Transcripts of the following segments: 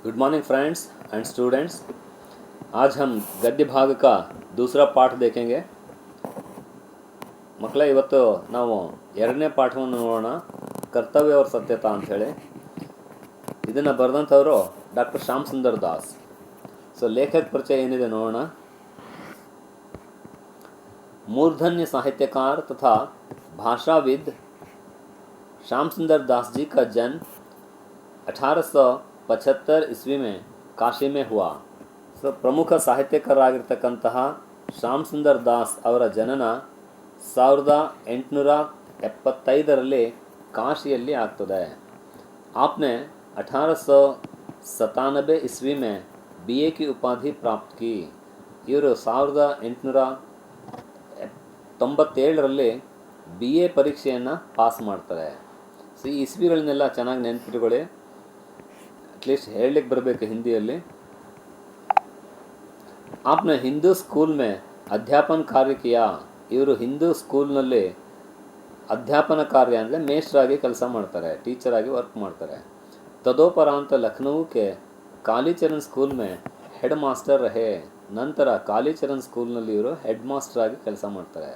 Good morning friends and students. आज हम गद्य भाग का दूसरा पाठ देखेंगे। ಮಕ್ಕಳೇ, ಇವತ್ತು ನಾವು ಎರಡನೇ ಪಾಠವನ್ನು ನೋಡೋಣ, ಕರ್ತವ್ಯ और ಸತ್ಯತಾ ಅಂತ ಹೇಳಿ. ಇದನ್ನು ಬರೆದಂಥವರು ಡಾಕ್ಟರ್ ಶ್ಯಾಮ್ ಸುಂದರ್ ದಾಸ್. ಸೊ ಲೇಖಕ ಪರಿಚಯ ಏನಿದೆ ನೋಡೋಣ. मूर्धन्य साहित्यकार तथा भाषाविद श्याम सुंदर दास जी का जन्म 1875 ईस्वी में काशी में हुआ. ಸೊ ಪ್ರಮುಖ ಸಾಹಿತ್ಯಕಾರರಾಗಿರ್ತಕ್ಕಂತಹ ಶ್ಯಾಮ್ ಸುಂದರ್ ದಾಸ್ ಅವರ ಜನನ 1875ರಲ್ಲಿ ಕಾಶಿಯಲ್ಲಿ ಆಗ್ತದೆ. आपने 1897 ईस्वी में BA की उपाधि प्राप्त की. इವರು 1897ರಲ್ಲಿ BA ಪರೀಕ್ಷೆಯನ್ನು ಪಾಸ್ ಮಾಡ್ತಾರೆ. ಸೊ ಈ ಇಸ್ವಿಗಳನ್ನೆಲ್ಲ ಚೆನ್ನಾಗಿ ನೆನಪಿಟ್ಕೊಳ್ಳಿ, ಅಟ್ಲೀಸ್ಟ್ ಹೇಳಲಿಕ್ಕೆ ಬರಬೇಕು ಹಿಂದಿಯಲ್ಲಿ. आपने हिंदू स्कूल में अध्यापन कार्य किया. ಇವರು ಹಿಂದೂ ಸ್ಕೂಲ್ನಲ್ಲಿ ಅಧ್ಯಾಪನ ಕಾರ್ಯ ಅಂದರೆ ಮೇಷ್ಟ್ರಾಗಿ ಕೆಲಸ ಮಾಡ್ತಾರೆ, ಟೀಚರಾಗಿ ವರ್ಕ್ ಮಾಡ್ತಾರೆ. ತದೋಪರಾಂತ ಲಖನऊ के कालीचरण स्कूल में हेड मास्टर रहे. ನಂತರ कालीचरण ಸ್ಕೂಲ್ನಲ್ಲಿ ಇವರು ಹೆಡ್ ಮಾಸ್ಟರ್ ಆಗಿ ಕೆಲಸ ಮಾಡ್ತಾರೆ.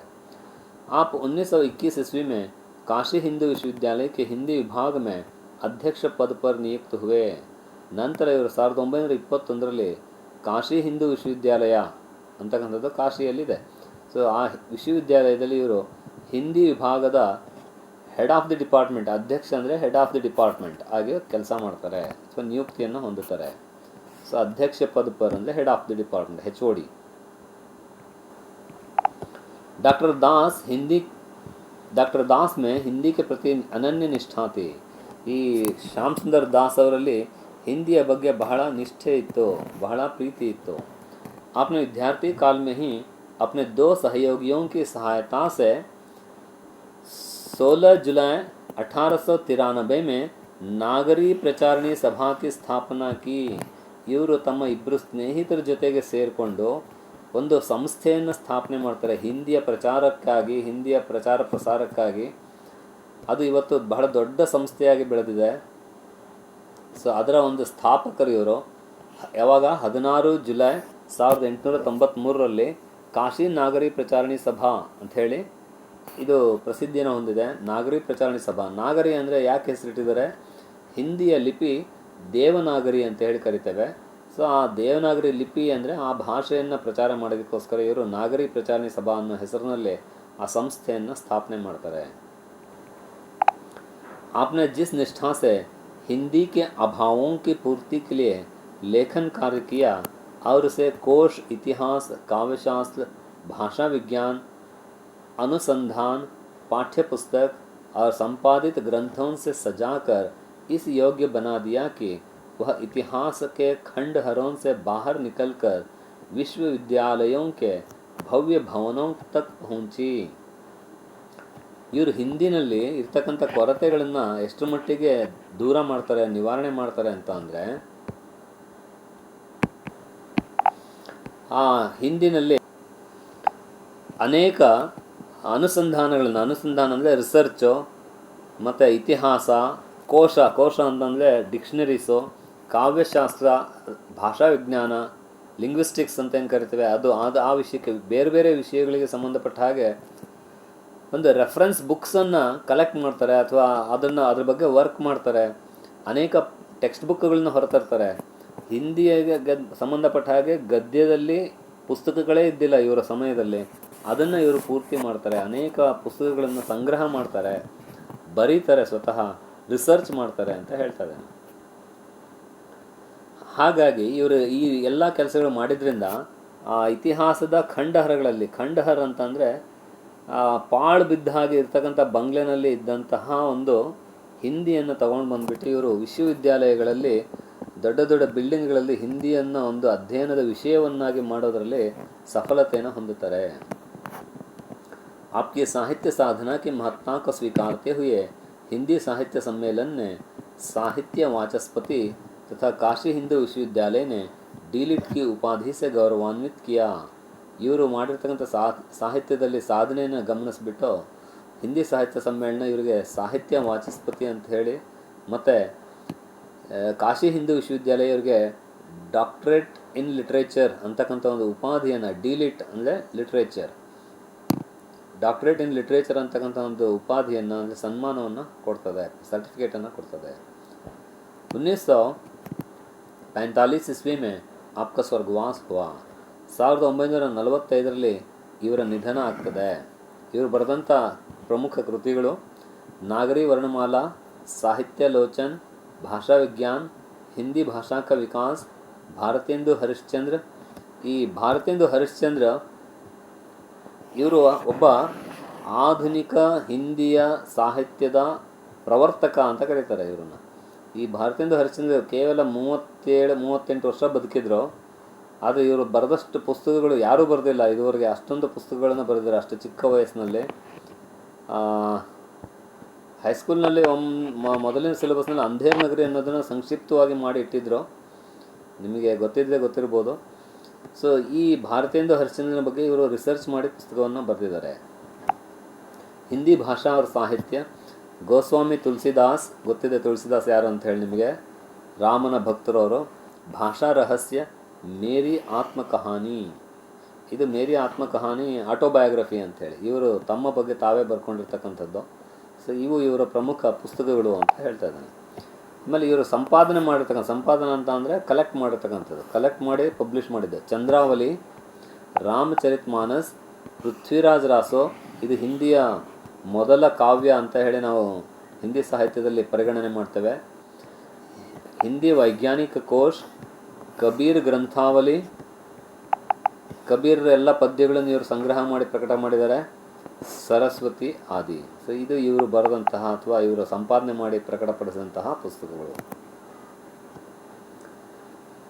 आप 1921 ईस्वी में काशी हिंदू विश्वविद्यालय के हिंदी विभाग में अध्यक्ष पद पर नियुक्त हुए. ನಂತರ ಇವರು 1921ರಲ್ಲಿ ಕಾಶಿ ಹಿಂದೂ ವಿಶ್ವವಿದ್ಯಾಲಯ ಅಂತಕ್ಕಂಥದ್ದು ಕಾಶಿಯಲ್ಲಿದೆ. ಸೊ ಆ ವಿಶ್ವವಿದ್ಯಾಲಯದಲ್ಲಿ ಇವರು ಹಿಂದಿ ವಿಭಾಗದ ಹೆಡ್ ಆಫ್ ದಿ ಡಿಪಾರ್ಟ್ಮೆಂಟ್, ಅಧ್ಯಕ್ಷ ಅಂದರೆ ಹೆಡ್ ಆಫ್ ದಿ ಡಿಪಾರ್ಟ್ಮೆಂಟ್ ಆಗಿ ಕೆಲಸ ಮಾಡ್ತಾರೆ ಅಥವಾ ನಿಯುಕ್ತಿಯನ್ನು ಹೊಂದುತ್ತಾರೆ. ಸೊ ಅಧ್ಯಕ್ಷ ಪದ ಪರ್ ಅಂದರೆ head of the department, HOD. Doctor Das में हिंदी के प्रति अनन्य निष्ठा थी. ಈ ಶ್ಯಾಮ್ ಸುಂದರ್ ದಾಸ್ ಅವರಲ್ಲಿ ಹಿಂದಿಯ ಬಗ್ಗೆ ಬಹಳ ನಿಷ್ಠೆ ಇತ್ತು, ಬಹಳ ಪ್ರೀತಿ ಇತ್ತು. आपने विद्यार्थी काल में ही अपने 2 सहयोगियों की सहायता से 16 जुलाई 1893 में नागरी प्रचारिणी सभा की स्थापना की. ಇವರು ತಮ್ಮ ಇಬ್ಬರು ಸ್ನೇಹಿತರ ಜೊತೆಗೆ ಸೇರಿಕೊಂಡು ಒಂದು ಸಂಸ್ಥೆಯನ್ನು ಸ್ಥಾಪನೆ ಮಾಡ್ತಾರೆ ಹಿಂದಿಯ ಪ್ರಚಾರಕ್ಕಾಗಿ, ಹಿಂದಿಯ ಪ್ರಚಾರ ಪ್ರಸಾರಕ್ಕಾಗಿ. ಅದು ಇವತ್ತು ಬಹಳ ದೊಡ್ಡ ಸಂಸ್ಥೆಯಾಗಿ ಬೆಳೆದಿದೆ. ಸೊ ಅದರ ಒಂದು ಸ್ಥಾಪಕರು ಇವರು. ಯಾವಾಗ 16 ಜುಲೈ 1893ರಲ್ಲಿ ಕಾಶಿ ನಾಗರಿ ಪ್ರಚಾರಣಿ ಸಭಾ ಅಂಥೇಳಿ ಇದು ಪ್ರಸಿದ್ಧಿಯನ್ನು ಹೊಂದಿದೆ. ನಾಗರಿ ಪ್ರಚಾರಣಿ ಸಭಾ, ನಾಗರಿ ಅಂದರೆ ಯಾಕೆ ಹೆಸರಿಟ್ಟಿದ್ದಾರೆ, ಹಿಂದಿಯ ಲಿಪಿ ದೇವನಾಗರಿ ಅಂತ ಹೇಳಿ ಕರಿತೇವೆ. ಸೊ ಆ ದೇವನಾಗರಿ ಲಿಪಿ ಅಂದರೆ ಆ ಭಾಷೆಯನ್ನು ಪ್ರಚಾರ ಮಾಡೋದಕ್ಕೋಸ್ಕರ ಇವರು ನಾಗರಿ ಪ್ರಚಾರಣಿ ಸಭಾ ಅನ್ನೋ ಹೆಸರಿನಲ್ಲಿ ಆ ಸಂಸ್ಥೆಯನ್ನು ಸ್ಥಾಪನೆ ಮಾಡ್ತಾರೆ. आपने जिस निष्ठा से हिंदी के अभावों की पूर्ति के लिए लेखन कार्य किया और उसे कोश, इतिहास, काव्यशास्त्र, भाषा विज्ञान, अनुसंधान, पाठ्य पुस्तक और संपादित ग्रंथों से सजाकर इस योग्य बना दिया कि वह इतिहास के खंडहरों से बाहर निकलकर विश्वविद्यालयों के भव्य भवनों तक पहुंची. ಇವರು ಹಿಂದಿನಲ್ಲಿ ಇರ್ತಕ್ಕಂಥ ಕೊರತೆಗಳನ್ನು ಎಷ್ಟು ಮಟ್ಟಿಗೆ ದೂರ ಮಾಡ್ತಾರೆ, ನಿವಾರಣೆ ಮಾಡ್ತಾರೆ ಅಂತ ಅಂದರೆ, ಆ ಹಿಂದಿನಲ್ಲಿ ಅನೇಕ ಅನುಸಂಧಾನ ಅಂದರೆ ರಿಸರ್ಚು, ಮತ್ತು ಇತಿಹಾಸ, ಕೋಶ ಅಂತಂದರೆ ಡಿಕ್ಷನರೀಸು, ಕಾವ್ಯಶಾಸ್ತ್ರ, ಭಾಷಾ ವಿಜ್ಞಾನ, ಲಿಂಗ್ವಿಸ್ಟಿಕ್ಸ್ ಅಂತ ಏನು ಕರಿತೇವೆ, ಅದು ಆ ವಿಷಯಕ್ಕೆ ಬೇರೆ ಬೇರೆ ವಿಷಯಗಳಿಗೆ ಸಂಬಂಧಪಟ್ಟ ಹಾಗೆ ಒಂದು ರೆಫರೆನ್ಸ್ ಬುಕ್ಸನ್ನು ಕಲೆಕ್ಟ್ ಮಾಡ್ತಾರೆ ಅಥವಾ ಅದ್ರ ಬಗ್ಗೆ ವರ್ಕ್ ಮಾಡ್ತಾರೆ. ಅನೇಕ ಟೆಕ್ಸ್ಟ್ ಬುಕ್ಗಳನ್ನು ಹೊರತರ್ತಾರೆ. ಹಿಂದಿಗೆ ಸಂಬಂಧಪಟ್ಟ ಹಾಗೆ ಗದ್ಯದಲ್ಲಿ ಪುಸ್ತಕಗಳೇ ಇದ್ದಿಲ್ಲ ಇವರ ಸಮಯದಲ್ಲಿ, ಅದನ್ನು ಇವರು ಪೂರ್ತಿ ಮಾಡ್ತಾರೆ. ಅನೇಕ ಪುಸ್ತಕಗಳನ್ನು ಸಂಗ್ರಹ ಮಾಡ್ತಾರೆ, ಬರೀತಾರೆ, ಸ್ವತಃ ರಿಸರ್ಚ್ ಮಾಡ್ತಾರೆ ಅಂತ ಹೇಳ್ತಾರೆ. ಹಾಗಾಗಿ ಇವರು ಈ ಎಲ್ಲ ಕೆಲಸಗಳು ಮಾಡಿದ್ರಿಂದ ಆ ಇತಿಹಾಸದ ಖಂಡಹರಗಳಲ್ಲಿ, ಖಂಡಹರ ಅಂತಂದರೆ ಪಾಳು ಬಿದ್ದ ಹಾಗೆ ಇರ್ತಕ್ಕಂಥ ಬಂಗ್ಲೆನಲ್ಲಿ ಇದ್ದಂತಹ ಒಂದು ಹಿಂದಿಯನ್ನು ತಗೊಂಡು ಬಂದುಬಿಟ್ಟು ಇವರು ವಿಶ್ವವಿದ್ಯಾಲಯಗಳಲ್ಲಿ, ದೊಡ್ಡ ದೊಡ್ಡ ಬಿಲ್ಡಿಂಗ್ಗಳಲ್ಲಿ ಹಿಂದಿಯನ್ನು ಒಂದು ಅಧ್ಯಯನದ ವಿಷಯವನ್ನಾಗಿ ಮಾಡೋದರಲ್ಲಿ ಸಫಲತೆಯನ್ನು ಹೊಂದುತ್ತಾರೆ. आपकी साहित्य साधना की महत्ता को स्वीकारते हुए हिंदी साहित्य सम्मेलन ने साहित्य वाचस्पति तथा काशी हिंदू विश्वविद्यालय ने डीलिट की उपाधि से गौरवान्वित किया. ಇವರು ಮಾಡಿರ್ತಕ್ಕಂಥ ಸಾಹಿತ್ಯದಲ್ಲಿ ಸಾಧನೆಯನ್ನು ಗಮನಿಸಿಬಿಟ್ಟು ಹಿಂದಿ ಸಾಹಿತ್ಯ ಸಮ್ಮೇಳನ ಇವರಿಗೆ ಸಾಹಿತ್ಯ ವಾಚಸ್ಪತಿ ಅಂತ ಹೇಳಿ ಮತ್ತು ಕಾಶಿ ಹಿಂದೂ ವಿಶ್ವವಿದ್ಯಾಲಯ ಇವರಿಗೆ ಡಾಕ್ಟ್ರೇಟ್ ಇನ್ ಲಿಟ್ರೇಚರ್ ಅಂತಕ್ಕಂಥ ಒಂದು ಉಪಾಧಿಯನ್ನು, ಡಿಲಿಟ್ ಅಂದರೆ ಲಿಟ್ರೇಚರ್, ಡಾಕ್ಟ್ರೇಟ್ ಇನ್ ಲಿಟ್ರೇಚರ್ ಅಂತಕ್ಕಂಥ ಒಂದು ಉಪಾಧಿಯನ್ನು ಅಂದರೆ ಸನ್ಮಾನವನ್ನು ಕೊಡ್ತದೆ, ಸರ್ಟಿಫಿಕೇಟನ್ನು ಕೊಡ್ತದೆ. 1945 ईस्वी में आपका स्वर्गवास हुआ. 1945ರಲ್ಲಿ ಇವರ ನಿಧನ ಆಗ್ತದೆ. ಇವರು ಬರೆದಂಥ ಪ್ರಮುಖ ಕೃತಿಗಳು नागरी वर्णमाला, साहित्य लोचन, भाषा विज्ञान, हिंदी भाषा का विकास, भारतेंदु हरिश्चंद्र. ಈ ಭಾರತೇಂದು ಹರಿಶ್ಚಂದ್ರ ಇವರು ಒಬ್ಬ ಆಧುನಿಕ ಹಿಂದಿಯ ಸಾಹಿತ್ಯದ ಪ್ರವರ್ತಕ ಅಂತ ಕರೀತಾರೆ ಇವರನ್ನು. ಈ ಭಾರತೇಂದು ಹರಿಶ್ಚಂದ್ರ ಕೇವಲ 37-38 ವರ್ಷ ಬದುಕಿದ್ರು. ಆದರೆ ಇವರು ಬರೆದಷ್ಟು ಪುಸ್ತಕಗಳು ಯಾರೂ ಬರೆದಿಲ್ಲ ಇದುವರೆಗೆ. ಅಷ್ಟೊಂದು ಪುಸ್ತಕಗಳನ್ನು ಬರೆದಿದ್ದಾರೆ ಅಷ್ಟು ಚಿಕ್ಕ ವಯಸ್ಸಿನಲ್ಲಿ. ಹೈಸ್ಕೂಲ್ನಲ್ಲಿ ಮೊದಲಿನ ಸಿಲೆಬಸ್ನಲ್ಲಿ ಅಂಧೇರ್ ನಗರಿ ಅನ್ನೋದನ್ನು ಸಂಕ್ಷಿಪ್ತವಾಗಿ ಮಾಡಿ ಇಟ್ಟಿದ್ರು, ನಿಮಗೆ ಗೊತ್ತಿರ್ಬೋದು. ಸೊ ಈ ಭಾರತೇಂದು ಹರಿಶ್ಚಂದ್ರನ ಬಗ್ಗೆ ಇವರು ರಿಸರ್ಚ್ ಮಾಡಿ ಪುಸ್ತಕವನ್ನು ಬರೆದಿದ್ದಾರೆ. ಹಿಂದಿ ಭಾಷಾ और ಸಾಹಿತ್ಯ, ಗೋಸ್ವಾಮಿ ತುಳಸಿದಾಸ್, ಗೊತ್ತಿದೆ ತುಳಸಿದಾಸ್ ಯಾರು ಅಂತ ಹೇಳಿ ನಿಮಗೆ, ರಾಮನ ಭಕ್ತರವರು. ಭಾಷಾ ರಹಸ್ಯ, ಮೇರಿ ಆತ್ಮ ಕಹಾನಿ, ಇದು ಮೇರಿ ಆತ್ಮ ಕಹಾನಿ ಆಟೋಬಯೋಗ್ರಫಿ ಅಂಥೇಳಿ ಇವರು ತಮ್ಮ ಬಗ್ಗೆ ತಾವೇ ಬರ್ಕೊಂಡಿರ್ತಕ್ಕಂಥದ್ದು. ಸೊ ಇವು ಇವರ ಪ್ರಮುಖ ಪುಸ್ತಕಗಳು ಅಂತ ಹೇಳ್ತಾ ಇದ್ದಾನೆ. ಆಮೇಲೆ ಇವರು ಸಂಪಾದನೆ ಅಂತ ಅಂದರೆ ಕಲೆಕ್ಟ್ ಮಾಡಿರ್ತಕ್ಕಂಥದ್ದು, ಕಲೆಕ್ಟ್ ಮಾಡಿ ಪಬ್ಲಿಷ್ ಮಾಡಿದ್ದೆ. ಚಂದ್ರಾವಲಿ, ರಾಮಚರಿತ್ ಮಾನಸ್, ಪೃಥ್ವಿರಾಜ್ ರಾಸೋ, ಇದು ಹಿಂದಿಯ ಮೊದಲ ಕಾವ್ಯ ಅಂತ ಹೇಳಿ ನಾವು ಹಿಂದಿ ಸಾಹಿತ್ಯದಲ್ಲಿ ಪರಿಗಣನೆ ಮಾಡ್ತೇವೆ. ಹಿಂದಿ ವೈಜ್ಞಾನಿಕ ಕೋಶ್, ಕಬೀರ್ ಗ್ರಂಥಾವಲಿ, ಕಬೀರ್ ಎಲ್ಲ ಪದ್ಯಗಳನ್ನು ಇವರು ಸಂಗ್ರಹ ಮಾಡಿ ಪ್ರಕಟ ಮಾಡಿದ್ದಾರೆ. ಸರಸ್ವತಿ ಆದಿ. ಸೊ ಇದು ಇವರು ಬರೆದಂತಹ ಅಥವಾ ಇವರು ಸಂಪಾದನೆ ಮಾಡಿ ಪ್ರಕಟಪಡಿಸಿದಂತಹ ಪುಸ್ತಕಗಳು.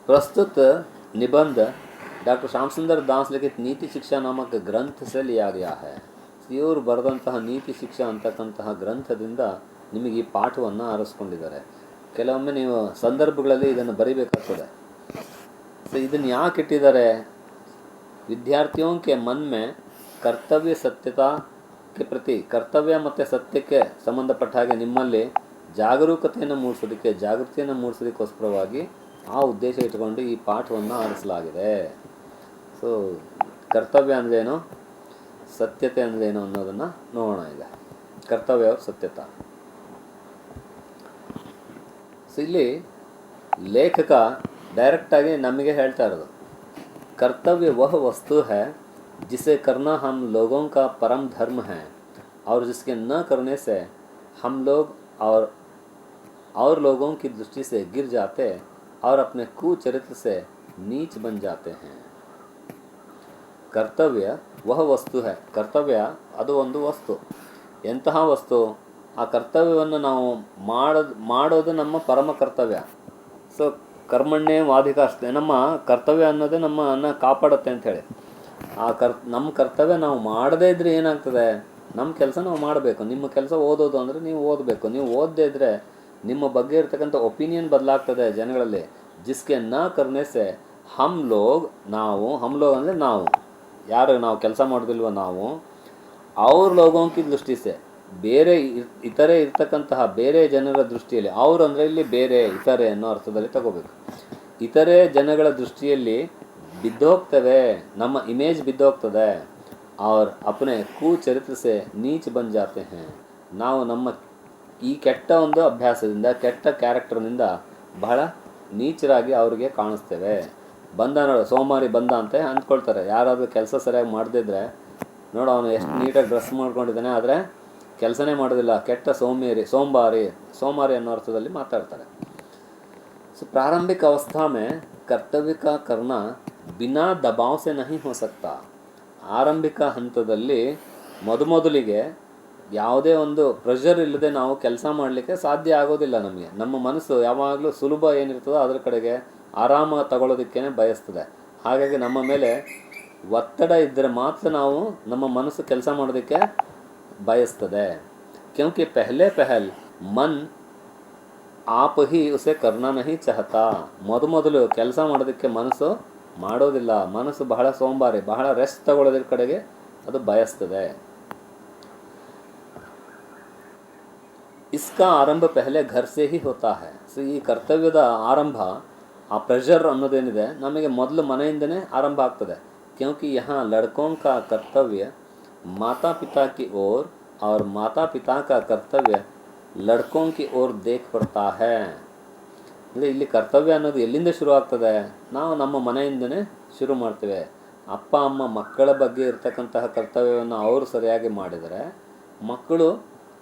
ಪ್ರಸ್ತುತ निबंध डॉक्टर श्याम सुंदर दास लिखित नीति शिक्षा नामक ग्रंथ से लिया गया है. ಇವರು ಬರೆದಂತಹ ನೀತಿ ಶಿಕ್ಷಾ ಅಂತಕ್ಕಂತಹ ಗ್ರಂಥದಿಂದ ನಿಮಗೆ ಈ ಪಾಠವನ್ನು ಆರಿಸ್ಕೊಂಡಿದ್ದಾರೆ. ಕೆಲವೊಮ್ಮೆ ನೀವು ಸಂದರ್ಭಗಳಲ್ಲಿ ಇದನ್ನು ಬರಿಬೇಕಾಗ್ತದೆ. ಸೊ ಇದನ್ನು ಯಾಕೆ ಇಟ್ಟಿದ್ದಾರೆ? ವಿದ್ಯಾರ್ಥಿयों के मन में ಕರ್ತವ್ಯ ಸತ್ಯತಾ ಕೆ ಪ್ರತಿ, ಕರ್ತವ್ಯ ಮತ್ತು ಸತ್ಯಕ್ಕೆ ಸಂಬಂಧಪಟ್ಟ ಹಾಗೆ ನಿಮ್ಮಲ್ಲಿ ಜಾಗರೂಕತೆಯನ್ನು ಮೂಡಿಸೋದಕ್ಕೋಸ್ಕರವಾಗಿ ಆ ಉದ್ದೇಶ ಇಟ್ಟುಕೊಂಡು ಈ ಪಾಠವನ್ನು ಆರಿಸಲಾಗಿದೆ. ಸೊ ಕರ್ತವ್ಯ ಅಂದ್ರೇನು, ಸತ್ಯತೆ ಅಂದ್ರೇನು ಅನ್ನೋದನ್ನು ನೋಡೋಣ ಈಗ. ಕರ್ತವ್ಯ और ಸತ್ಯತಾ. ಸೊ ಇಲ್ಲಿ ಲೇಖಕ ಡೈರೆಕ್ಟಾಗಿ ನಮಗೆ ಹೇಳ್ತಾ ಇರೋದು, कर्तव्य वह वस्तु है जिसे करना हम लोगों का परम धर्म है और जिसके न करने से हम लोग और लोगों की दृष्टि से गिर जाते और अपने कुचरित्र से नीच बन जाते हैं. ಕರ್ತವ್ಯ ವಹ ವಸ್ತು ಹೈ, ಕರ್ತವ್ಯ ಅದು ಒಂದು ವಸ್ತು. ಎಂತಹ ವಸ್ತು? ಆ ಕರ್ತವ್ಯವನ್ನು ನಾವು ಮಾಡೋದು ನಮ್ಮ ಪರಮ ಕರ್ತವ್ಯ. ಸೊ ಕರ್ಮಣ್ಣೇ ವಾಧಿಕಾಸ್ತೆ, ನಮ್ಮ ಕರ್ತವ್ಯ ಅನ್ನೋದೇ ನಮ್ಮನ್ನು ಕಾಪಾಡುತ್ತೆ ಅಂಥೇಳಿ. ನಮ್ಮ ಕರ್ತವ್ಯ ನಾವು ಮಾಡದೇ ಇದ್ದರೆ ಏನಾಗ್ತದೆ? ನಮ್ಮ ಕೆಲಸ ನಾವು ಮಾಡಬೇಕು. ನಿಮ್ಮ ಕೆಲಸ ಓದೋದು ಅಂದರೆ ನೀವು ಓದಬೇಕು. ನೀವು ಓದದೇ ಇದ್ದರೆ ನಿಮ್ಮ ಬಗ್ಗೆ ಇರ್ತಕ್ಕಂಥ ಒಪಿನಿಯನ್ ಬದಲಾಗ್ತದೆ ಜನಗಳಲ್ಲಿ. ಜಿಸ್ಕೆ ನ ಕರ್ನೆ ಸೆ ಹಮ್ ಲೋಗ್ ಅಂದರೆ ನಾವು ಯಾರು ನಾವು ಕೆಲಸ ಮಾಡೋದಿಲ್ವ ನಾವು, ಅವ್ರ ಲೋಗೋಂಕಿ ದೃಷ್ಟಿ ಸೆ, ಬೇರೆ ಇತರೆ ಇರ್ತಕ್ಕಂತಹ ಬೇರೆ ಜನರ ದೃಷ್ಟಿಯಲ್ಲಿ, ಅವರು ಅಂದರೆ ಇಲ್ಲಿ ಬೇರೆ ಇತರೆ ಅನ್ನೋ ಅರ್ಥದಲ್ಲಿ ತಗೋಬೇಕು. ಇತರೆ ಜನಗಳ ದೃಷ್ಟಿಯಲ್ಲಿ ಬಿದ್ದೋಗ್ತವೆ, ನಮ್ಮ ಇಮೇಜ್ ಬಿದ್ದೋಗ್ತದೆ. ಅವ್ರ ಅಪನೆ ಕುಚರಿತ್ರ ಸೆ ನೀಚ್ ಬನ್ ಜಾತೆ ಹೇ, ನಾವು ನಮ್ಮ ಈ ಕೆಟ್ಟ ಒಂದು ಅಭ್ಯಾಸದಿಂದ, ಕೆಟ್ಟ ಕ್ಯಾರೆಕ್ಟರ್ನಿಂದ ಬಹಳ ನೀಚರಾಗಿ ಅವ್ರಿಗೆ ಕಾಣಿಸ್ತೇವೆ. ಬಂದ ನೋಡು ಸೋಮಾರಿ ಬಂದ ಅಂತ ಅಂದ್ಕೊಳ್ತಾರೆ. ಯಾರಾದರೂ ಕೆಲಸ ಸರಿಯಾಗಿ ಮಾಡದಿದ್ರೆ, ನೋಡು ಅವನು ಎಷ್ಟು ನೀಟಾಗಿ ಡ್ರೆಸ್ ಮಾಡ್ಕೊಂಡಿದ್ದಾನೆ ಆದರೆ ಕೆಲಸನೇ ಮಾಡೋದಿಲ್ಲ, ಕೆಟ್ಟ ಸೋಮಾರಿ ಅನ್ನೋ ಅರ್ಥದಲ್ಲಿ ಮಾತಾಡ್ತಾರೆ. ಸೊ ಪ್ರಾರಂಭಿಕ अवस्था में कर्तव्य का करना बिना दबाव से नहीं हो सकता. ಆರಂಭಿಕ ಹಂತದಲ್ಲಿ ಮೊದಲಿಗೆ ಯಾವುದೇ ಒಂದು ಪ್ರೆಷರ್ ಇಲ್ಲದೆ ನಾವು ಕೆಲಸ ಮಾಡಲಿಕ್ಕೆ ಸಾಧ್ಯ ಆಗೋದಿಲ್ಲ. ನಮ್ಮ ಮನಸ್ಸು ಯಾವಾಗಲೂ ಸುಲಭ ಏನಿರ್ತದೋ ಅದರ ಕಡೆಗೆ ಆರಾಮ ತಗೊಳ್ಳೋದಕ್ಕೇ ಬಯಸ್ತದೆ. ಹಾಗಾಗಿ ನಮ್ಮ ಮೇಲೆ ಒತ್ತಡ ಇದ್ದರೆ ಮಾತ್ರ ನಾವು ನಮ್ಮ ಮನಸ್ಸು ಕೆಲಸ ಮಾಡೋದಕ್ಕೆ ಬಯಸ್ತದೆ. ಕ್ಯೋಂಕಿ ಪೆಹಲ್ ಮನ್ ಆಪ್ ಹಿ ಉಸೆ ಕರ್ನಾ ನಹಿ ಚಾಹತಾ. ಮೊದಲು ಕೆಲಸ ಮಾಡೋದಕ್ಕೆ ಮನಸ್ಸು ಮಾಡೋದಿಲ್ಲ. ಮನಸ್ಸು ಬಹಳ ಸೋಂಬಾರಿ, ಬಹಳ ರೆಸ್ಟ್ ತಗೊಳ್ಳೋದ್ರ ಕಡೆಗೆ ಅದು ಬಯಸ್ತದೆ. इसका आरंभ पहले घर से ही होता है. ಸೊ ಈ ಕರ್ತವ್ಯದ ಆರಂಭ, ಆ ಪ್ರೆಷರ್ ಅನ್ನೋದೇನಿದೆ ನಮಗೆ ಮೊದಲು ಮನೆಯಿಂದನೇ ಆರಂಭ ಆಗ್ತದೆ. क्योंकि यहाँ लड़कों का कर्तव्य माता पिता की ओर और माता पिता का कर्तव्य लड़कों की ओर देख पड़ता है. ಅಂದರೆ ಇಲ್ಲಿ ಕರ್ತವ್ಯ ಅನ್ನೋದು ಎಲ್ಲಿಂದ ಶುರು ಆಗ್ತದೆ? ನಾವು ನಮ್ಮ ಮನೆಯಿಂದನೇ ಶುರು ಮಾಡ್ತೇವೆ. ಅಪ್ಪ ಅಮ್ಮ ಮಕ್ಕಳ ಬಗ್ಗೆ ಇರ್ತಕ್ಕಂತಹ ಕರ್ತವ್ಯವನ್ನು ಅವರು ಸರಿಯಾಗಿ ಮಾಡಿದರೆ ಮಕ್ಕಳು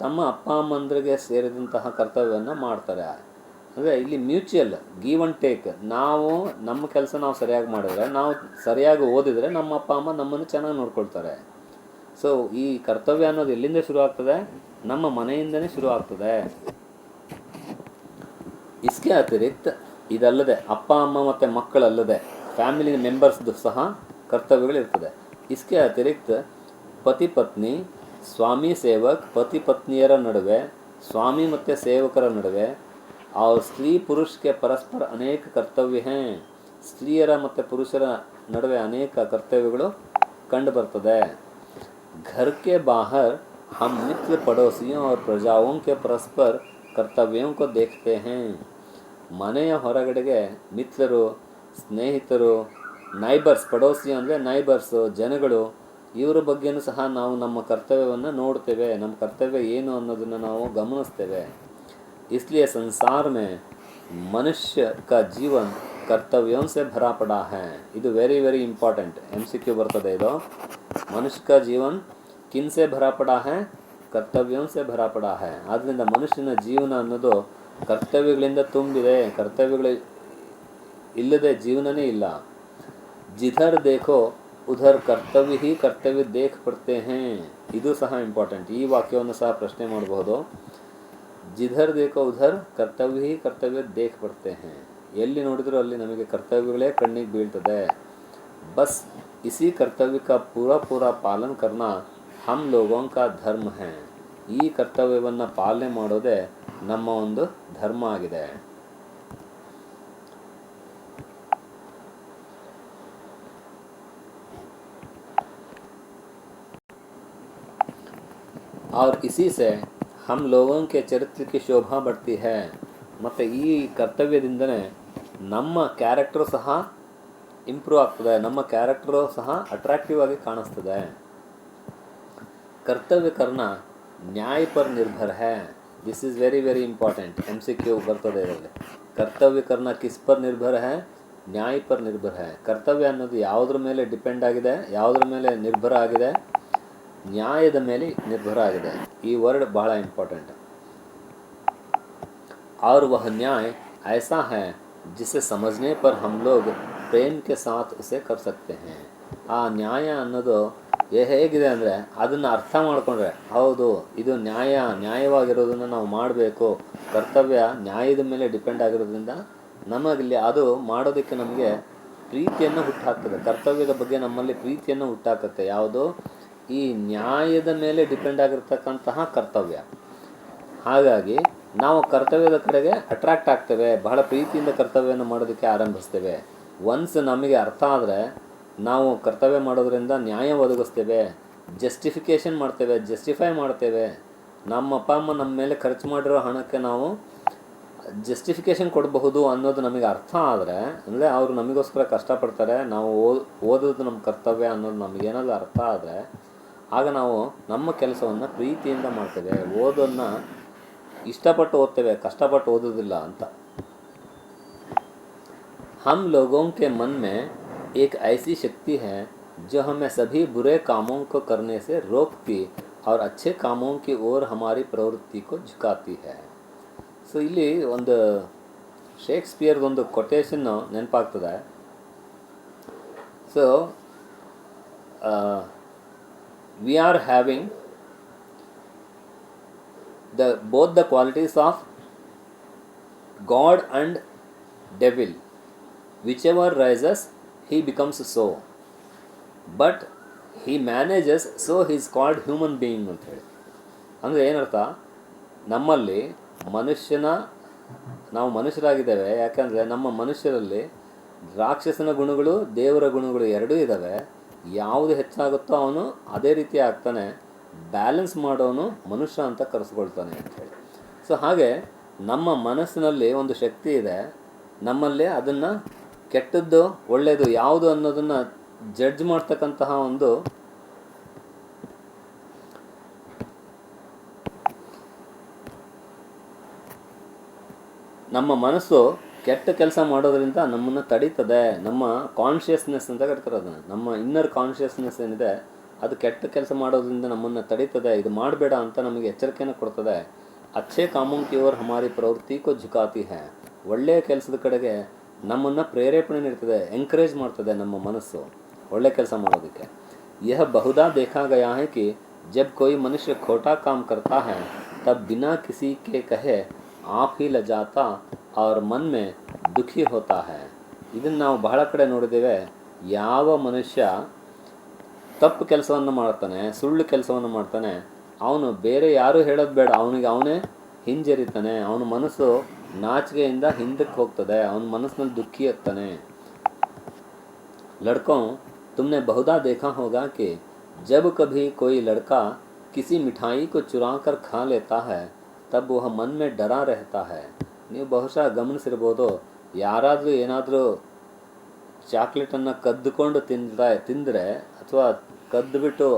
ತಮ್ಮ ಅಪ್ಪ ಅಮ್ಮಂದ್ರಿಗೆ ಸೇರಿದಂತಹ ಕರ್ತವ್ಯವನ್ನು ಮಾಡ್ತಾರೆ. ಅಂದರೆ ಇಲ್ಲಿ ಮ್ಯೂಚುವಲ್ ಗಿವ್ ಆ್ಯಂಡ್ ಟೇಕ್. ನಾವು ನಮ್ಮ ಕೆಲಸ ನಾವು ಸರಿಯಾಗಿ ಮಾಡಿದರೆ, ನಾವು ಸರಿಯಾಗಿ ಓದಿದರೆ ನಮ್ಮ ಅಪ್ಪ ಅಮ್ಮ ನಮ್ಮನ್ನು ಚೆನ್ನಾಗಿ ನೋಡ್ಕೊಳ್ತಾರೆ. ಸೊ ಈ ಕರ್ತವ್ಯ ಅನ್ನೋದು ಎಲ್ಲಿಂದ ಶುರು ಆಗ್ತದೆ? ನಮ್ಮ ಮನೆಯಿಂದನೇ ಶುರು ಆಗ್ತದೆ. ಇಸ್ಕೆ ಅತಿರಿಕ್ತ ಇದಲ್ಲದೆ ಅಪ್ಪ ಅಮ್ಮ ಮತ್ತು ಮಕ್ಕಳಲ್ಲದೆ ಫ್ಯಾಮಿಲಿ ಮೆಂಬರ್ಸ್ದು ಸಹ ಕರ್ತವ್ಯಗಳಿರ್ತದೆ. ಇಸ್ಕೆ ಅತಿರಿಕ್ತ ಪತಿ ಪತ್ನಿ, ಸ್ವಾಮಿ ಸೇವಕ್, ಪತಿ ಪತ್ನಿಯರ ನಡುವೆ, ಸ್ವಾಮಿ ಮತ್ತು ಸೇವಕರ ನಡುವೆ, और स्त्री पुरुष के परस्पर अनेक कर्तव्य हैं. ಸ್ತ್ರೀಯರ ಮತ್ತು ಪುರುಷರ ನಡುವೆ ಅನೇಕ ಕರ್ತವ್ಯಗಳು ಕಂಡು ಬರ್ತದೆ. घर के बाहर हम मित्र पड़ोसियों और प्रजाओं के परस्पर ಕರ್ತವ್ಯೋं को देखते हैं. ಮನೆಯ ಹೊರಗಡೆಗೆ ಮಿತ್ರರು, ಸ್ನೇಹಿತರು, ನೈಬರ್ಸ್, ಪಡೋಸಿ ಅಂದರೆ ನೈಬರ್ಸು, ಜನಗಳು, ಇವರ ಬಗ್ಗೆಯೂ ಸಹ ನಾವು ನಮ್ಮ ಕರ್ತವ್ಯವನ್ನು ನೋಡ್ತೇವೆ. ನಮ್ಮ ಕರ್ತವ್ಯ ಏನು ಅನ್ನೋದನ್ನು ನಾವು ಗಮನಿಸ್ತೇವೆ. इसलिए संसार में मनुष्य का जीवन कर्तव्यों से भरा पड़ा है. ಇದು ವೆರಿ ವೆರಿ ಇಂಪಾರ್ಟೆಂಟ್. MCQ ಬರ್ತದೆ ಇದು. ಮನುಷ್ಯ का जीवन किन से भरा पड़ा है? ಕರ್ತವ್ಯೋं से भरा पड़ा है. ಆದ್ದರಿಂದ ಮನುಷ್ಯನ ಜೀವನ ಅನ್ನೋದು ಕರ್ತವ್ಯಗಳಿಂದ ತುಂಬಿದೆ. ಕರ್ತವ್ಯಗಳು ಇಲ್ಲದೆ ಜೀವನನೇ ಇಲ್ಲ. जिधर देखो उधर ಕರ್ತವ್ಯ ही ಕರ್ತವ್ಯ देख पड़ते हैं. ಇದು ಸಹ ಇಂಪಾರ್ಟೆಂಟ್. ಈ ವಾಕ್ಯವನ್ನು ಸಹ ಪ್ರಶ್ನೆ ಮಾಡಬಹುದು. जिधर देखो उधर ಕರ್ತವ್ಯ ही ಕರ್ತವ್ಯ देख पड़ते हैं. ಎಲ್ಲಿ ನೋಡಿದರೂ ಅಲ್ಲಿ ನಮಗೆ ಕರ್ತವ್ಯಗಳೇ ಕಣ್ಣಿಗೆ ಬೀಳ್ತದೆ. बस इसी कर्तव्य का पूरा पालन करना हम लोगों का धर्म है. ಈ ಕರ್ತವ್ಯವನ್ನು ಪಾಲನೆ ಮಾಡೋದೇ ನಮ್ಮ ಒಂದು ಧರ್ಮ ಆಗಿದೆ. और इसी से हम लोगों के चरित्र की शोभा बढ़ती है. ಮತ್ತು ಈ ಕರ್ತವ್ಯದಿಂದನೇ ನಮ್ಮ ಕ್ಯಾರೆಕ್ಟರು ಸಹ ಇಂಪ್ರೂವ್ ಆಗ್ತದೆ. ನಮ್ಮ ಕ್ಯಾರೆಕ್ಟರು ಸಹ ಅಟ್ರಾಕ್ಟಿವ್ ಆಗಿ ಕಾಣಿಸ್ತದೆ. ಕರ್ತವ್ಯ ಕರ್ನ ನ್ಯಾಯ ಪರ್ ನಿರ್ಭರ है. This is very very important. MCQ ಬರ್ತದೆ ಇದರಲ್ಲಿ. ಕರ್ತವ್ಯ ಕರ್ನ ಕಿಸ್ ಪರ್ ನಿರ್ಭರ है? ನ್ಯಾಯ ಪರ್ ನಿರ್ಭರ है. ಕರ್ತವ್ಯ ಅನ್ನೋದು ಯಾವುದ್ರ ಮೇಲೆ ಡಿಪೆಂಡ್ ಆಗಿದೆ, ಯಾವುದ್ರ ಮೇಲೆ ನಿರ್ಭರ ಆಗಿದೆ? ನ್ಯಾಯದ ಮೇಲೆ ನಿರ್ಭರ ಆಗಿದೆ. ಈ ವರ್ಡ್ ಬಹಳ ಇಂಪಾರ್ಟೆಂಟ್. और वह न्याय ऐसा है जिसे समझने पर हम लोग प्रेम के साथ उसे कर सकते हैं. ಆ ನ್ಯಾಯ ಅನ್ನೋದು ಹೇಗಿದೆ ಅಂದರೆ ಅದನ್ನು ಅರ್ಥ ಮಾಡಿಕೊಂಡ್ರೆ, ಹೌದು ಇದು ನ್ಯಾಯವಾಗಿರೋದನ್ನು ನಾವು ಮಾಡಬೇಕು. ಕರ್ತವ್ಯ ನ್ಯಾಯದ ಮೇಲೆ ಡಿಪೆಂಡ್ ಆಗಿರೋದ್ರಿಂದ ನಮಗಿಲ್ಲಿ ಅದು ಮಾಡೋದಕ್ಕೆ ನಮಗೆ ಪ್ರೀತಿಯನ್ನು ಹುಟ್ಟಾಕ್ತದೆ. ಕರ್ತವ್ಯದ ಬಗ್ಗೆ ನಮ್ಮಲ್ಲಿ ಪ್ರೀತಿಯನ್ನು ಹುಟ್ಟಾಕತ್ತೆ. ಯಾವುದು? ಈ ನ್ಯಾಯದ ಮೇಲೆ ಡಿಪೆಂಡ್ ಆಗಿರ್ತಕ್ಕಂತಹ ಕರ್ತವ್ಯ. ಹಾಗಾಗಿ ನಾವು ಕರ್ತವ್ಯದ ಕಡೆಗೆ ಅಟ್ರಾಕ್ಟ್ ಆಗ್ತೇವೆ. ಬಹಳ ಪ್ರೀತಿಯಿಂದ ಕರ್ತವ್ಯವನ್ನು ಮಾಡೋದಕ್ಕೆ ಆರಂಭಿಸ್ತೇವೆ. ಒನ್ಸ್ ನಮಗೆ ಅರ್ಥ ಆದರೆ ನಾವು ಕರ್ತವ್ಯ ಮಾಡೋದರಿಂದ ನ್ಯಾಯ ಒದಗಿಸ್ತೇವೆ, ಜಸ್ಟಿಫಿಕೇಷನ್ ಮಾಡ್ತೇವೆ, ಜಸ್ಟಿಫೈ ಮಾಡ್ತೇವೆ. ನಮ್ಮ ಅಪ್ಪ ಅಮ್ಮ ನಮ್ಮ ಮೇಲೆ ಖರ್ಚು ಮಾಡಿರೋ ಹಣಕ್ಕೆ ನಾವು ಜಸ್ಟಿಫಿಕೇಷನ್ ಕೊಡಬಹುದು ಅನ್ನೋದು ನಮಗೆ ಅರ್ಥ ಆದರೆ, ಅಂದರೆ ಅವರು ನಮಗೋಸ್ಕರ ಕಷ್ಟಪಡ್ತಾರೆ, ನಾವು ಓದೋದು ನಮ್ಮ ಕರ್ತವ್ಯ ಅನ್ನೋದು ನಮಗೇನಾದರೂ ಅರ್ಥ ಆದರೆ ಆಗ ನಾವು ನಮ್ಮ ಕೆಲಸವನ್ನು ಪ್ರೀತಿಯಿಂದ ಮಾಡ್ತೇವೆ. ಓದೋದನ್ನು ಇಷ್ಟಪಟ್ಟು ಓದ್ತೇವೆ, ಕಷ್ಟಪಟ್ಟು ಓದೋದಿಲ್ಲ ಅಂತ. हम लोगों के मन में एक ऐसी शक्ति है जो हमें सभी बुरे कामों को करने से रोकती और अच्छे कामों की ओर हमारी प्रवृत्ति को झुकाती है. ಸೊ ಇಲ್ಲಿ ಒಂದು ಶೇಕ್ಸ್ಪಿಯರ್ದೊಂದು ಕೊಟೇಶನ್ನು ನೆನಪಾಗ್ತದೆ. So we are having both the qualities of God and devil. Whichever rises, he becomes so. But he manages, so he is called human being ಅಂತ ಹೇಳಿ. ಅಂದರೆ ಏನರ್ಥ? ನಮ್ಮಲ್ಲಿ ನಾವು ಮನುಷ್ಯರಾಗಿದ್ದೇವೆ. ಯಾಕಂದರೆ ನಮ್ಮ ಮನುಷ್ಯರಲ್ಲಿ ರಾಕ್ಷಸನ ಗುಣಗಳು, ದೇವರ ಗುಣಗಳು ಎರಡೂ ಇದ್ದಾವೆ. ಯಾವುದು ಹೆಚ್ಚಾಗುತ್ತೋ ಅವನು ಅದೇ ರೀತಿ ಆಗ್ತಾನೆ. ಬ್ಯಾಲೆನ್ಸ್ ಮಾಡೋನು ಮನುಷ್ಯ ಅಂತ ಕರೆಸ್ಕೊಳ್ತಾನೆ ಅಂಥೇಳಿ. ಸೊ ಹಾಗೆ ನಮ್ಮ ಮನಸ್ಸಿನಲ್ಲಿ ಒಂದು ಶಕ್ತಿ ಇದೆ, ನಮ್ಮಲ್ಲಿ ಅದನ್ನು ಕೆಟ್ಟದ್ದು ಒಳ್ಳೆಯದು ಯಾವುದು ಅನ್ನೋದನ್ನು ಜಡ್ಜ್ ಮಾಡ್ತಕ್ಕಂತಹ ಒಂದು ನಮ್ಮ ಮನಸ್ಸು ಕೆಟ್ಟ ಕೆಲಸ ಮಾಡೋದ್ರಿಂದ ನಮ್ಮನ್ನು ತಡೀತದೆ. ನಮ್ಮ ಕಾನ್ಷಿಯಸ್ನೆಸ್ ಅಂತ ಕರ್ತಾರೆ ಅದನ್ನು, ನಮ್ಮ ಇನ್ನರ್ ಕಾನ್ಷಿಯಸ್ನೆಸ್ ಏನಿದೆ ಅದು ಕೆಟ್ಟ ಕೆಲಸ ಮಾಡೋದ್ರಿಂದ ನಮ್ಮನ್ನು ತಡೀತದೆ, ಇದು ಮಾಡಬೇಡ ಅಂತ ನಮಗೆ ಎಚ್ಚರಿಕೆಯನ್ನು ಕೊಡ್ತದೆ. ಅಚ್ಚೇ ಕಾಮೋಂ ಕಿ ಓರ್ ಹಮಾರಿ ಪ್ರವೃತ್ತಿ ಕೋ ಝುಕಾತಿ ಹೈ, ಒಳ್ಳೆಯ ಕೆಲಸದ ಕಡೆಗೆ ನಮ್ಮನ್ನು ಪ್ರೇರೇಪಣೆ ನೀಡ್ತದೆ, ಎಂಕರೇಜ್ ಮಾಡ್ತದೆ ನಮ್ಮ ಮನಸ್ಸು ಒಳ್ಳೆ ಕೆಲಸ ಮಾಡೋದಕ್ಕೆ. ಯಹ ಬಹುದಾ देखा गया है कि जब कोई मनुष्य खोटा काम करता है तब बिना किसी के कहे आप ही लजाता और मन में दुखी होता है. ಇದನ್ನು ನಾವು ಬಹಳ ಕಡೆ ನೋಡಿದ್ದೇವೆ. ಯಾವ ಮನುಷ್ಯ ತಪ್ಪು ಕೆಲಸವನ್ನು ಮಾಡ್ತಾನೆ, ಸುಳ್ಳು ಕೆಲಸವನ್ನು ಮಾಡ್ತಾನೆ, ಅವನು ಬೇರೆ ಯಾರೂ ಹೇಳೋದು ಬೇಡ, ಅವನಿಗೆ ಅವನೇ ಹಿಂಜರಿತಾನೆ, ಅವನ ಮನಸ್ಸು ನಾಚಿಕೆಯಿಂದ ಹಿಂದಕ್ಕೆ ಹೋಗ್ತದೆ, ಅವನ ಮನಸ್ಸಿನಲ್ಲಿ ದುಃಖಿ ಆಗ್ತಾನೆ. लड़कों, तुमने बहुधा देखा होगा कि जब कभी कोई लड़का किसी मिठाई को चुरा कर खा लेता है तब वह मन में डरा रहता है. ನೀವು ಬಹುಶಃ ಗಮನಿಸಿರ್ಬೋದು, ಯಾರಾದರೂ ಏನಾದರೂ ಚಾಕ್ಲೇಟನ್ನು ಕದ್ದುಕೊಂಡು ತಿಂದರೆ ಅಥವಾ ಕದ್ದುಬಿಟ್ಟು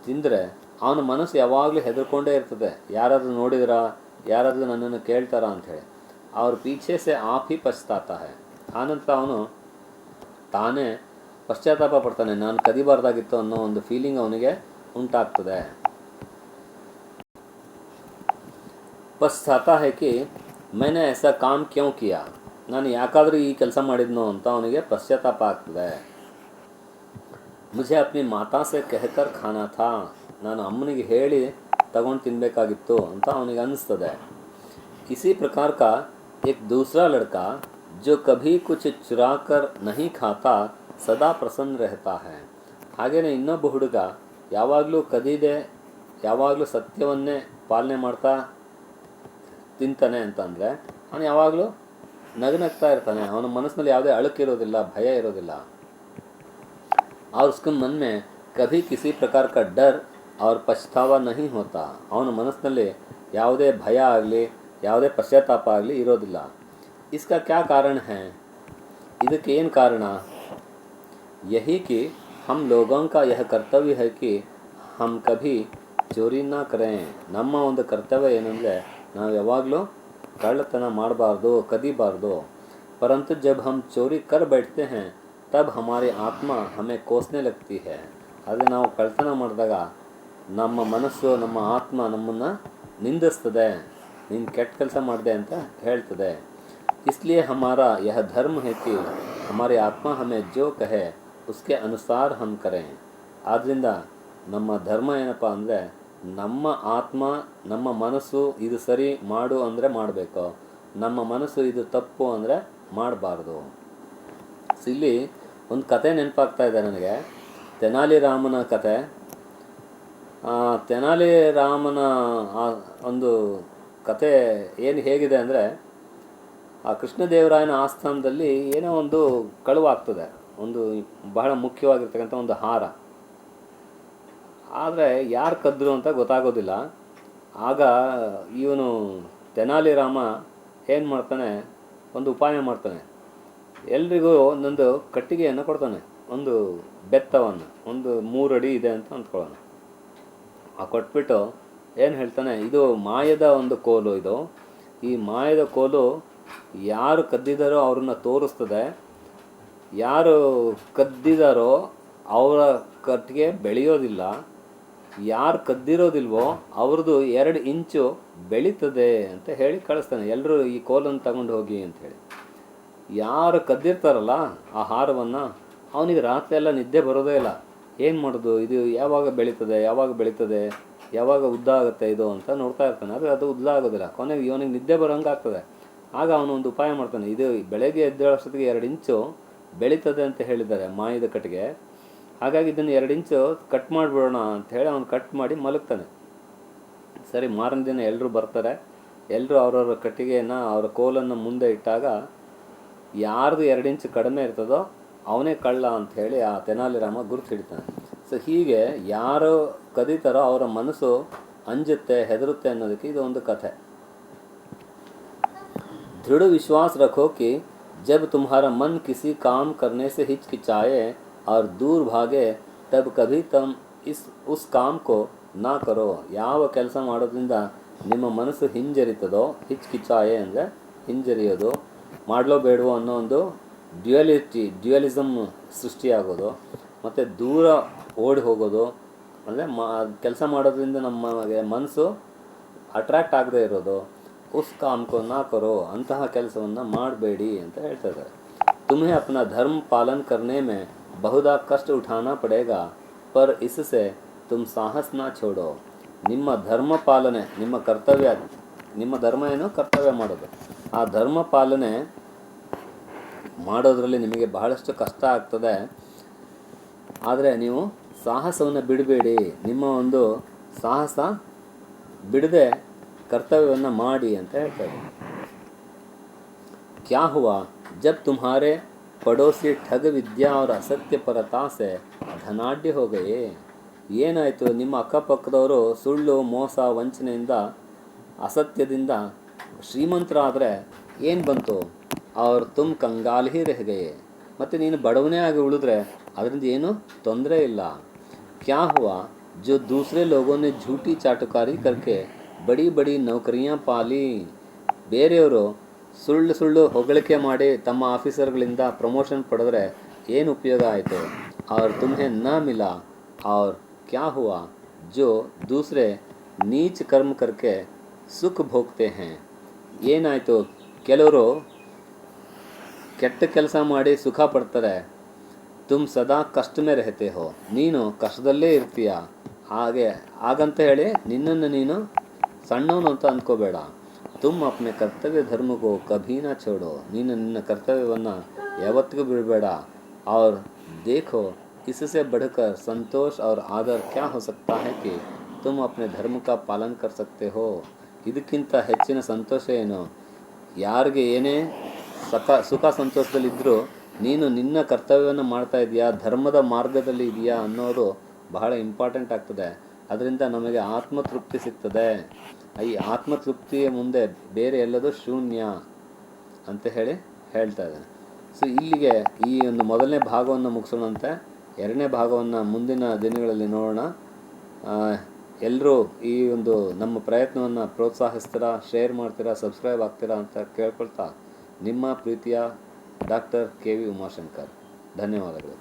ತಿಂದರೆ ಅವನ ಮನಸ್ಸು ಯಾವಾಗಲೂ ಹೆದರ್ಕೊಂಡೇ ಇರ್ತದೆ. ಯಾರಾದರೂ ನೋಡಿದ್ರಾ, ಯಾರಾದರೂ ನನ್ನನ್ನು ಕೇಳ್ತಾರಾ ಅಂಥೇಳಿ. ಅವ್ರ ಪೀಛೆ ಸೆ ಆಪ್ ಹಿ ಪಶ್ಚಾತಾ ಹೈ, ಆನಂತರ ಅವನು ತಾನೇ ಪಶ್ಚಾತ್ತಾಪ ಪಡ್ತಾನೆ, ನಾನು ಕದಿಬಾರ್ದಾಗಿತ್ತು ಅನ್ನೋ ಒಂದು ಫೀಲಿಂಗ್ ಅವನಿಗೆ ಉಂಟಾಗ್ತದೆ. ಪಶ್ಚಾತಾ ಹೈ ಕಿ मैंने ऐसा काम क्यों किया, ನಾನು ಯಾಕಾದರೂ ಈ ಕೆಲಸ ಮಾಡಿದ್ನೋ ಅಂತ ಅವನಿಗೆ ಪಶ್ಚಾತ್ತಾಪ ಆಗ್ತದೆ. ಮುझे अपनी माता से कहकर खाना था, ನಾನು ಅಮ್ಮನಿಗೆ ಹೇಳಿ ತಗೊಂಡು ತಿನ್ನಬೇಕಾಗಿತ್ತು ಅಂತ ಅವನಿಗೆ ಅನ್ನಿಸ್ತದೆ. इसी प्रकार का एक दूसरा लड़का जो कभी कुछ चुरा कर नहीं खाता ಸದಾ ಪ್ರಸನ್ನ रहता है. ಹಾಗೆಯೇ ಇನ್ನೊಬ್ಬ ಹುಡುಗ ಯಾವಾಗಲೂ ಕದಿದೆ, ಯಾವಾಗಲೂ ಸತ್ಯವನ್ನೇ ಪಾಲನೆ ಮಾಡ್ತಾ ತಿಂತಾನೆ ಅಂತಂದರೆ ಅವನು ಯಾವಾಗಲೂ ನಗನಗ್ತಾ ಇರ್ತಾನೆ, ಅವನ ಮನಸ್ಸಿನಲ್ಲಿ ಯಾವುದೇ ಅಳುಕಿರೋದಿಲ್ಲ, ಭಯ ಇರೋದಿಲ್ಲ. और उसके मन में कभी किसी प्रकार का डर और पछतावा नहीं होता, ಅವನ ಮನಸ್ಸಿನಲ್ಲಿ ಯಾವುದೇ ಭಯ ಆಗಲಿ ಯಾವುದೇ ಪಶ್ಚಾತ್ತಾಪ ಆಗಲಿ ಇರೋದಿಲ್ಲ. इसका क्या कारण है, ಇದಕ್ಕೆ ಏನು ಕಾರಣ? यही कि हम लोगों का यह कर्तव्य है कि हम कभी चोरी ना करें. ನಮ್ಮ ಒಂದು ಕರ್ತವ್ಯ ಏನಂದರೆ ನಾವು ಯಾವಾಗಲೂ ಕಳ್ಳತನ ಮಾಡಬಾರ್ದು, ಕದಿಬಾರ್ದು. परंतु जब हम चोरी कर बैठते हैं तब हमारी आत्मा हमें कोसने लगती है. ಆದರೆ ನಾವು ಕಳ್ಳತನ ಮಾಡಿದಾಗ ನಮ್ಮ ಮನಸ್ಸು, ನಮ್ಮ ಆತ್ಮ ನಮ್ಮನ್ನು ನಿಂದಿಸ್ತದೆ, ನೀನು ಕೆಟ್ಟ ಕೆಲಸ ಮಾಡಿದೆ ಅಂತ ಹೇಳ್ತದೆ. इसलिए हमारा यह धर्म है कि हमारी आत्मा हमें जो कहे उसके अनुसार हम करें. ಆದ್ದರಿಂದ ನಮ್ಮ ಧರ್ಮ ಏನಪ್ಪ ಅಂದರೆ ನಮ್ಮ ಆತ್ಮ, ನಮ್ಮ ಮನಸ್ಸು ಇದು ಸರಿ ಮಾಡು ಅಂದರೆ ಮಾಡಬೇಕು, ನಮ್ಮ ಮನಸ್ಸು ಇದು ತಪ್ಪು ಅಂದರೆ ಮಾಡಬಾರ್ದು. ಇಲ್ಲಿ ಒಂದು ಕತೆ ನೆನಪಾಗ್ತಾ ಇದೆ ನನಗೆ, ತೆನಾಲಿ ರಾಮನ ಕತೆ. ತೆನಾಲಿ ರಾಮನ ಒಂದು ಕತೆ ಏನು ಹೇಗಿದೆ ಅಂದರೆ, ಆ ಕೃಷ್ಣದೇವರಾಯನ ಆಸ್ಥಾನದಲ್ಲಿ ಏನೋ ಒಂದು ಕಳುವಾಗ್ತದೆ, ಒಂದು ಬಹಳ ಮುಖ್ಯವಾಗಿರ್ತಕ್ಕಂಥ ಒಂದು ಹಾರ. ಆದರೆ ಯಾರು ಕದ್ರು ಅಂತ ಗೊತ್ತಾಗೋದಿಲ್ಲ. ಆಗ ಇವನು ತೆನಾಲಿ ರಾಮ ಏನು ಮಾಡ್ತಾನೆ, ಒಂದು ಉಪಾಯ ಮಾಡ್ತಾನೆ. ಎಲ್ರಿಗೂ ಒಂದೊಂದು ಕಟ್ಟಿಗೆಯನ್ನು ಕೊಡ್ತಾನೆ, ಒಂದು ಬೆತ್ತವನ್ನು, ಒಂದು 3 ಅಡಿ ಇದೆ ಅಂತ ಅಂದ್ಕೊಳ್ಳೋಣ. ಕೊಟ್ಬಿಟ್ಟು ಏನು ಹೇಳ್ತಾನೆ, ಇದು ಮಾಯದ ಒಂದು ಕೋಲು, ಇದು ಈ ಮಾಯದ ಕೋಲು ಯಾರು ಕದ್ದಿದ್ದಾರೋ ಅವ್ರನ್ನ ತೋರಿಸ್ತದೆ, ಯಾರು ಕದ್ದಿದ್ದಾರೋ ಅವರ ಕಟ್ಟಿಗೆ ಬೆಳೆಯೋದಿಲ್ಲ, ಯಾರು ಕದ್ದಿರೋದಿಲ್ವೋ ಅವ್ರದ್ದು 2 ಇಂಚು ಬೆಳೀತದೆ ಅಂತ ಹೇಳಿ ಕಳಿಸ್ತಾನೆ. ಎಲ್ಲರೂ ಈ ಕೋಲನ್ನು ತಗೊಂಡು ಹೋಗಿ ಅಂಥೇಳಿ. ಯಾರು ಕದ್ದಿರ್ತಾರಲ್ಲ ಆ ಹಾರವನ್ನು, ಅವನಿಗೆ ರಾತ್ರಿ ಎಲ್ಲ ನಿದ್ದೆ ಬರೋದೇ ಇಲ್ಲ. ಏನು ಮಾಡೋದು, ಇದು ಯಾವಾಗ ಬೆಳೀತದೆ, ಯಾವಾಗ ಬೆಳೀತದೆ, ಯಾವಾಗ ಉದ್ದ ಆಗುತ್ತೆ ಇದು ಅಂತ ನೋಡ್ತಾ ಇರ್ತಾನೆ. ಆದರೆ ಅದು ಉದ್ದ ಆಗೋದಿಲ್ಲ. ಕೊನೆಗೆ ಇವನಿಗೆ ನಿದ್ದೆ ಬರೋಂಗೆ ಆಗ್ತದೆ. ಆಗ ಅವನು ಒಂದು ಉಪಾಯ ಮಾಡ್ತಾನೆ, ಇದು ಬೆಳಗ್ಗೆ ಎದ್ದೇಳೋಷ್ಟೊತ್ತಿಗೆ 2 ಇಂಚು ಬೆಳೀತದೆ ಅಂತ ಹೇಳಿದ್ದಾರೆ ಮಾಯದ ಕಟ್ಟಿಗೆ, ಹಾಗಾಗಿ ಇದನ್ನು 2 ಇಂಚು ಕಟ್ ಮಾಡಿಬಿಡೋಣ ಅಂಥೇಳಿ ಅವನು ಕಟ್ ಮಾಡಿ ಮಲಗ್ತಾನೆ. ಸರಿ, ಮಾರನೇ ದಿನ ಎಲ್ಲರೂ ಬರ್ತಾರೆ. ಎಲ್ಲರೂ ಅವ್ರವ್ರ ಕಟ್ಟಿಗೆಯನ್ನು, ಅವರ ಕೋಲನ್ನು ಮುಂದೆ ಇಟ್ಟಾಗ ಯಾರ್ದು 2 ಇಂಚು ಕಡಿಮೆ ಇರ್ತದೋ ಅವನೇ ಕಳ್ಳ ಅಂಥೇಳಿ ಆ ತೆನಾಲಿರಾಮ ಗುರುತು ಹಿಡಿತಾನೆ. ಸೊ ಹೀಗೆ ಯಾರು ಕದೀತಾರೋ ಅವರ ಮನಸ್ಸು ಅಂಜುತ್ತೆ, ಹೆದರುತ್ತೆ ಅನ್ನೋದಕ್ಕೆ ಇದು ಒಂದು ಕಥೆ. दृढ़ विश्वास रखो कि जब तुम्हारा मन किसी काम करने से हिचकिचाए और दूर भागे तब कभी तुम उस काम को ना करो. ಯಾವ ಕೆಲಸ ಮಾಡೋದ್ರಿಂದ ನಿಮ್ಮ ಮನಸ್ಸು ಹಿಂಜರಿತದೋ, ಹಿಚ್ಕಿಚಾಯೆ ಅಂದರೆ ಹಿಂಜರಿಯೋದು, ಮಾಡಲೋ ಬೇಡವೋ ಅನ್ನೋ ಒಂದು ಡ್ಯುಯಲಿಸಮ್ ಸೃಷ್ಟಿಯಾಗೋದು, ಮತ್ತು ದೂರ ಓಡಿ ಹೋಗೋದು, ಅಂದರೆ ಕೆಲಸ ಮಾಡೋದ್ರಿಂದ ನಮ್ಮ ಮನಸ್ಸು ಅಟ್ರ್ಯಾಕ್ಟ್ ಆಗದೆ ಇರೋದು, ಉಸ್ ಕಾಮ್ ಕೋ ನಾ ಕರೋ, ಅಂತಹ ಕೆಲಸವನ್ನು ಮಾಡಬೇಡಿ ಅಂತ ಹೇಳ್ತಾ ಇದ್ದಾರೆ. तुम्हें अपना धर्म पालन करने में बहुधा कष्ट उठाना पड़ेगा पर इससे तुम साहस ना छोड़ो. ನಿಮ್ಮ ಧರ್ಮ ಪಾಲನೆ, ನಿಮ್ಮ ಕರ್ತವ್ಯ, ನಿಮ್ಮ ಧರ್ಮ ಏನು ಕರ್ತವ್ಯ ಮಾಡೋದು, ಆ ಧರ್ಮ ಪಾಲನೆ ಮಾಡೋದರಲ್ಲಿ ನಿಮಗೆ ಬಹಳಷ್ಟು ಕಷ್ಟ ಆಗ್ತದೆ. ಆದರೆ ನೀವು ಸಾಹಸವನ್ನು ಬಿಡಬೇಡಿ, ನಿಮ್ಮ ಒಂದು ಸಾಹಸ ಬಿಡದೆ ಕರ್ತವ್ಯವನ್ನು ಮಾಡಿ ಅಂತ ಹೇಳ್ತಾರೆ. क्या हुआ जब तुम्हारे पड़ोसी ठग विद्या और असत्यपरता से धनाಢ್ಯ हो गए. ಏನಾಯಿತು, ನಿಮ್ಮ ಅಕ್ಕಪಕ್ಕದವರು ಸುಳ್ಳು, ಮೋಸ, ವಂಚನೆಯಿಂದ, ಅಸತ್ಯದಿಂದ ಶ್ರೀಮಂತರಾದರೆ ಏನು ಬಂತು, ಅವ್ರು ತುಮ್ ಕಂಗಾಲ್ ಹಿ ರಹ ಗಯೆ, ಮತ್ತು ನೀನು ಬಡವನೇ ಆಗಿ ಉಳಿದ್ರೆ ಅದರಿಂದ ಏನೂ ತೊಂದರೆ ಇಲ್ಲ. क्या हुआ जो दूसरे लोगों ने झूठी चाटुकारी करके बड़ी बड़ी नौकरियां पाली. ಬೇರೆಯವರು ಸುಳ್ಳು ಹೊಗಳಿಕೆ ಮಾಡಿ ತಮ್ಮ ಆಫೀಸರ್ಗಳಿಂದ ಪ್ರಮೋಷನ್ ಪಡೆದ್ರೆ ಏನು ಉಪಯೋಗ ಆಯಿತು. और तुम्हें न मिला. और क्या हुआ जो दूसरे नीच कर्म करके सुख भोगते हैं. ಏನಾಯಿತು, ಕೆಲವರು ಕೆಟ್ಟ ಕೆಲಸ ಮಾಡಿ ಸುಖ ಪಡ್ತಾರೆ. ತುಮ್ ಸದಾ ಕಷ್ಟ ಮೇ ರಹತೆ ಹೋ, ನೀನು ಕಷ್ಟದಲ್ಲೇ ಇರ್ತೀಯ. ಹಾಗಂತ ಹೇಳಿ ನಿನ್ನನ್ನು ನೀನು ಸಣ್ಣವನು ಅಂತ ಅಂದ್ಕೋಬೇಡ. ತುಮ್ ಅಪ್ನೆ ಕರ್ತವ್ಯ ಧರ್ಮಕ್ಕೋ ಕಭೀ ನಾ ಛೋಡೋ, ನೀನು ನಿನ್ನ ಕರ್ತವ್ಯವನ್ನು ಯಾವತ್ತಿಗೂ ಬಿಡಬೇಡ. और देखो इससे बढ़कर संतोष और आदर क्या हो सकता है कि तुम अपने धर्म का पालन कर सकते हो. ಇದಕ್ಕಿಂತ ಹೆಚ್ಚಿನ ಸಂತೋಷ ಏನು, ಯಾರಿಗೆ ಏನೇ ಸುಖ ಸಂತೋಷದಲ್ಲಿದ್ದರೂ ನೀನು ನಿನ್ನ ಕರ್ತವ್ಯವನ್ನು ಮಾಡ್ತಾ ಇದೆಯಾ, ಧರ್ಮದ ಮಾರ್ಗದಲ್ಲಿ ಇದೆಯಾ ಅನ್ನೋದು ಬಹಳ ಇಂಪಾರ್ಟೆಂಟ್ ಆಗ್ತದೆ. ಅದರಿಂದ ನಮಗೆ ಆತ್ಮತೃಪ್ತಿ ಸಿಗ್ತದೆ. ಈ ಆತ್ಮತೃಪ್ತಿಯ ಮುಂದೆ ಬೇರೆ ಎಲ್ಲದೂ ಶೂನ್ಯ ಅಂತ ಹೇಳ್ತಾ ಇದ್ದಾನೆ. ಸೊ ಇಲ್ಲಿಗೆ ಈ ಒಂದು ಮೊದಲನೇ ಭಾಗವನ್ನು ಮುಗಿಸೋಣಂತೆ. ಎರಡನೇ ಭಾಗವನ್ನು ಮುಂದಿನ ದಿನಗಳಲ್ಲಿ ನೋಡೋಣ. ಎಲ್ಲರೂ ಈ ಒಂದು ನಮ್ಮ ಪ್ರಯತ್ನವನ್ನು ಪ್ರೋತ್ಸಾಹಿಸ್ತೀರಾ, ಶೇರ್ ಮಾಡ್ತೀರಾ, ಸಬ್ಸ್ಕ್ರೈಬ್ ಆಗ್ತೀರಾ ಅಂತ ಕೇಳ್ಕೊಳ್ತಾ, ನಿಮ್ಮ ಪ್ರೀತಿಯ ಡಾಕ್ಟರ್ ಕೆ ವಿ ಉಮಾಶಂಕರ್. ಧನ್ಯವಾದಗಳು.